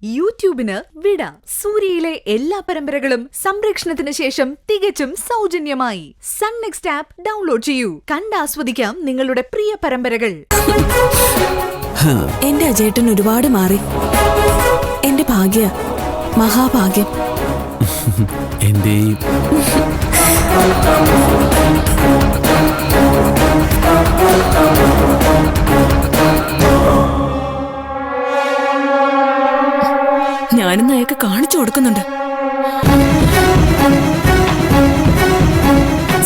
യൂട്യൂബിന് വിട. സൂര്യയിലെ എല്ലാ പരമ്പരകളും സംരക്ഷണത്തിന് ശേഷം തികച്ചും സൗജന്യമായി സൺ നെക്സ്റ്റ് ആപ്പ് ഡൗൺലോഡ് ചെയ്യൂ. കണ്ടാസ്വദിക്കാം നിങ്ങളുടെ പ്രിയ പരമ്പരകൾ. എന്റെ അജേട്ടൻ ഒരുപാട് മാറി. എന്റെ ഭാഗ്യ, മഹാഭാഗ്യം. എന്റെ ഞാനിന്ന് അയാൾക്ക് കാണിച്ചു കൊടുക്കുന്നുണ്ട്.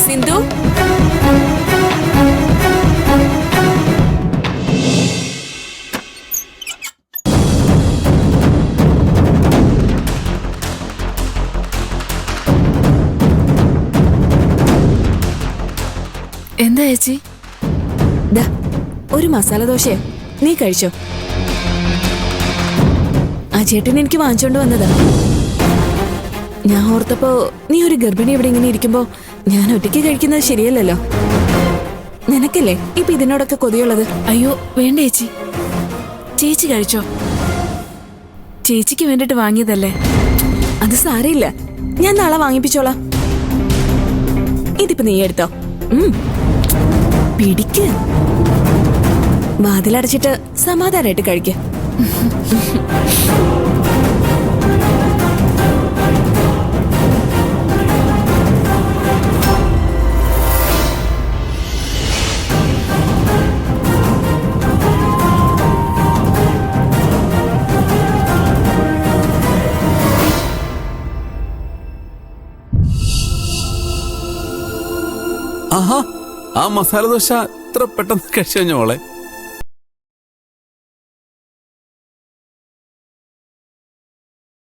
സിന്ധു, എന്താ ചേച്ചി? ദാ ഒരു മസാല ദോശയാ, നീ കഴിച്ചോ. ആ ചേട്ടൻ എനിക്ക് വാങ്ങിച്ചോണ്ട് വന്നതാ. ഞാൻ ഓർത്തപ്പോ നീ ഒരു ഗർഭിണി ഇവിടെ ഇങ്ങനെ ഇരിക്കുമ്പോ ഞാൻ ഒറ്റയ്ക്ക് കഴിക്കുന്നത് ശരിയല്ലല്ലോ. നിനക്കല്ലേ ഇപ്പൊ ഇതിനോടൊക്കെ കൊതിയുള്ളത്? അയ്യോ വേണ്ട ചേച്ചി, ചേച്ചി കഴിച്ചോ. ചേച്ചിക്ക് വേണ്ടിട്ട് വാങ്ങിയതല്ലേ. അത് സാരയില്ല, ഞാൻ നാളെ വാങ്ങിപ്പിച്ചോളാം. ഇതിപ്പോ നീ എടുത്തോ. പിടിക്ക്. വാതിലടച്ചിട്ട് സമാധാനായിട്ട് കഴിക്ക. ആഹാ, ആ മസാല ദോശ ഇത്ര പെട്ടെന്ന് കഴിച്ചു കഴിഞ്ഞ മോളെ.